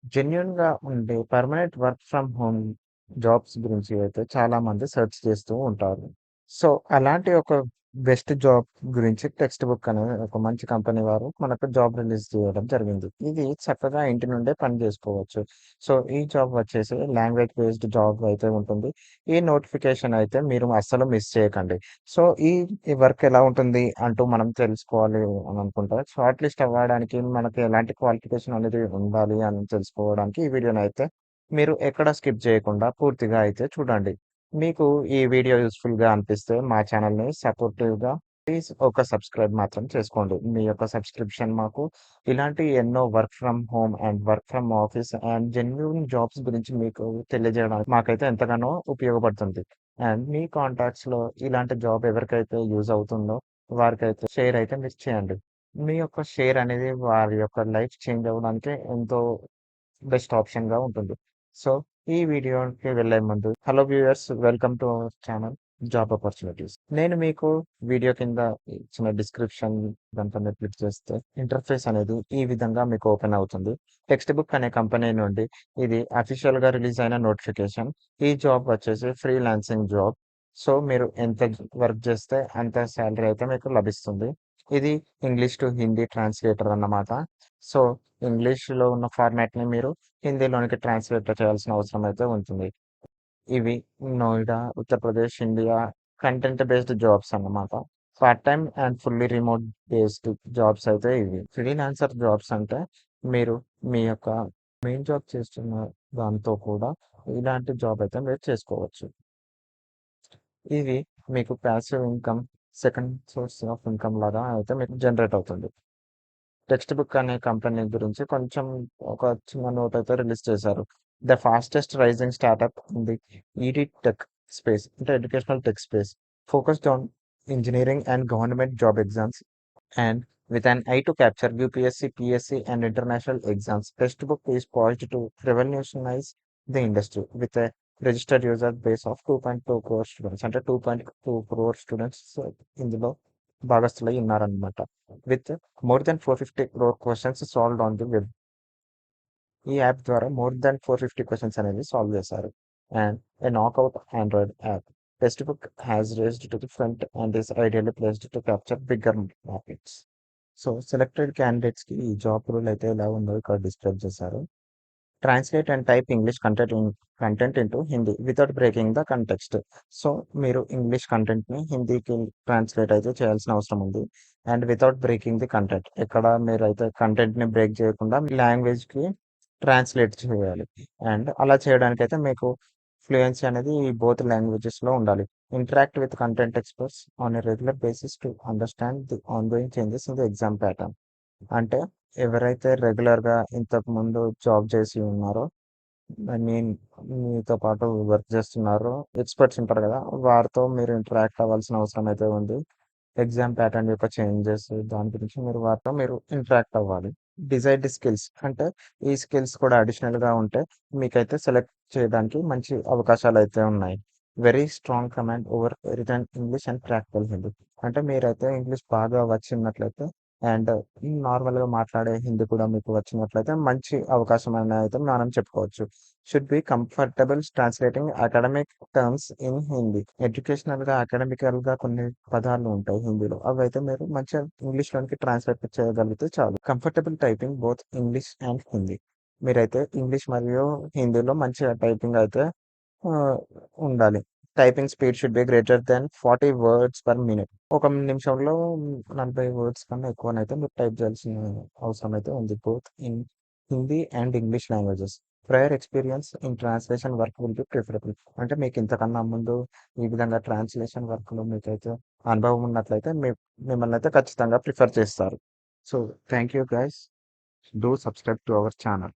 జెన్యూన్‌గా ఉండే permanent work from home jobs గురించి అయితే చాలామంది సెర్చ్ చేస్తూ ఉంటారు. సో, అలాంటి ఒక బెస్ట్ జాబ్ గురించి టెక్స్ట్ బుక్ అనే ఒక మంచి కంపెనీ వారు మనకు జాబ్ రిలీజ్ చేయడం జరిగింది. ఇది చక్కగా ఇంటి నుండే పని జేసుకోవచ్చు. సో, ఈ జాబ్ వచ్చేసి లాంగ్వేజ్ బేస్డ్ జాబ్ అయితే ఉంటుంది. ఈ నోటిఫికేషన్ అయితే మీరు అస్సలు మిస్ చేయకండి. సో, ఈ వర్క్ ఎలా ఉంటుంది అంటూ మనం తెలుసుకోవాలి అని అనుకుంటే, షార్ట్ లిస్ట్ అవ్వడానికి మనకి ఎలాంటి క్వాలిఫికేషన్ అనేది ఉండాలి అని తెలుసుకోవడానికి ఈ వీడియోనైతే మీరు ఎక్కడ స్కిప్ చేయకుండా పూర్తిగా అయితే చూడండి. మీకు ఈ వీడియో యూజ్‌ఫుల్‌గా అనిపిస్తే మా ఛానెల్‌ని సపోర్టివ్‌గా ప్లీజ్ ఒక సబ్స్క్రైబ్ మాత్రం చేసుకోండి. మీ యొక్క సబ్స్క్రిప్షన్ మాకు ఇలాంటి ఎన్నో work from home and work from office and genuine jobs గురించి మీకు తెలియజేయడానికి మాకైతే ఎంతగానో ఉపయోగపడుతుంది. అండ్ మీ కాంటాక్ట్స్‌లో ఇలాంటి జాబ్ ఎవరికైతే యూజ్ అవుతుందో వారికైతే షేర్ అయితే మీరు చేయండి. మీ యొక్క షేర్ అనేది వారి యొక్క లైఫ్ చేంజ్ అవ్వడానికి ఎంతో బెస్ట్ ఆప్షన్‌గా ఉంటుంది. సో, ఈ వీడియోకి వెళ్ళే ముందు hello viewers welcome to our channel job opportunities. నేను మీకు వీడియో కింద ఇచ్చిన డిస్క్రిప్షన్ దాంట్లో మీరు క్లిక్ చేస్తే ఇంటర్ఫేస్ అనేది ఈ విధంగా మీకు ఓపెన్ అవుతుంది. టెక్స్ట్ బుక్ అనే కంపెనీ నుండి ఇది అఫీషియల్‌గా రిలీజ్ అయిన నోటిఫికేషన్. ఈ జాబ్ వచ్చేసి ఫ్రీలాన్సింగ్ జాబ్. సో, మీరు ఎంత వర్క్ చేస్తే అంత సాలరీ అయితే మీకు లభిస్తుంది. ఇది ఇంగ్లీష్ టు హిందీ ట్రాన్స్‌లేటర్ అన్నమాట. సో, ఇంగ్లీష్‌లో ఉన్న ఫార్మాట్‌ని మీరు హిందీలోనికి ట్రాన్స్‌లేట్ చేయాల్సిన అవసరం అయితే ఉంటుంది. ఇవి Noida, Uttar Pradesh, India content based jobs అన్నమాట. Part time and fully remote based jobs అయితే ఇవి. ఫ్రీలాన్సర్ జాబ్స్ అంటే మీరు మీ యొక్క మెయిన్ జాబ్ చేస్తున్న దాంతో కూడా ఇలాంటి జాబ్ అయితే మీరు చేసుకోవచ్చు. ఇది మీకు passive income, second source of income లాగా అయితే మీకు జనరేట్ అవుతుంది. టెక్స్ట్ బుక్ అనే కంపెనీ గురించి కొంచెం ఒక చిన్న నోట్ అయితే రిలీజ్ చేశారు. The fastest rising startup in the ED tech space అంటే educational tech space focused on engineering and government job exams and with an eye to capture UPSC, PSC, and international exams, Textbook is poised to revolutionize the industry with a registered user base of 2.2 crore students. అంటే 2.2 crore students ఇందులో భాగస్థులై ఉన్నారనమాట. With more than 450 crore questions solved on the web. ఈ app ద్వారా more than 450 questions అనేవి solve చేశారు. And a knockout Android app. Textbook has raced to the front and is ideally placed to capture bigger markets. So, selected క్యాండిడేట్స్‌కి ఈ job role అయితే ఎలా ఉందో ఇక్కడ డిస్క్రైబ్ చేశారు. Translate and type English content into Hindi without breaking the context. So, మీరు English కంటెంట్‌ని హిందీకి translate అయితే చేయాల్సిన అవసరం ఉంది. And without breaking the content. ఎక్కడ మీరైతే కంటెంట్‌ని బ్రేక్ చేయకుండా మీ లాంగ్వేజ్‌కి ట్రాన్స్లేట్ చేయాలి. అండ్ అలా చేయడానికైతే మీకు ఫ్లూయెన్సీ అనేది ఈ బోత్ లాంగ్వేజెస్‌లో ఉండాలి. Interact with content experts on a regular basis to understand the ongoing changes in the exam pattern. అంటే ఎవరైతే రెగ్యులర్‌గా ఇంతకుముందు జాబ్ చేసి ఉన్నారో, ఐ మీన్ మీతో పాటు వర్క్ చేస్తున్నారో ఎక్స్‌పర్ట్స్ ఉంటారు కదా! వారితో మీరు ఇంటరాక్ట్ అవ్వాల్సిన అవసరం అయితే ఉంది. ఎగ్జామ్ ప్యాటర్న్ యొక్క చేంజెస్ దాని గురించి వారితో ఇంటరాక్ట్ అవ్వాలి. డిజైర్డ్ స్కిల్స్ అంటే ఈ స్కిల్స్ కూడా అడిషనల్‌గా ఉంటే మీకైతే సెలెక్ట్ చేయడానికి మంచి అవకాశాలైతే ఉన్నాయి. Very strong command over written English and practical Hindi. అంటే మీరైతే ఇంగ్లీష్ బాగా వచ్చినట్లయితే అండ్ నార్మల్‌గా మాట్లాడే హిందీ కూడా మీకు వచ్చినట్లయితే మంచి అవకాశం అని అయితే మనం చెప్పుకోవచ్చు. Should be comfortable translating academic terms in Hindi. ఎడ్యుకేషనల్‌గా, అకాడమికల్‌గా కొన్ని పదాలు ఉంటాయి హిందీలో. అవైతే మీరు మంచిగా ఇంగ్లీష్‌లోనికి ట్రాన్స్లేట్ చేయగలిగితే చాలు. Comfortable typing both English and Hindi. మీరైతే ఇంగ్లీష్ మరియు హిందీలో మంచిగా టైపింగ్ అయితే ఆహ్, ఉండాలి. Typing speed should be greater than 40 words per minute. ఒక నిమిషంలో 40 వర్డ్స్ కన్నా ఎక్కువనైతే మీరు టైప్ చేయాల్సిన అవసరం అయితే ఉంది. Both in Hindi and English languages. Prior experience in translation work will be preferable. అంటే మీకు ఇంతకన్నా ముందు ఈ విధంగా ట్రాన్స్‌లేషన్ వర్క్‌లో మీకైతే అనుభవం ఉన్నట్లయితే మిమ్మల్నయితే ఖచ్చితంగా ప్రిఫర్ చేస్తారు. So, thank you guys. Do subscribe to our channel.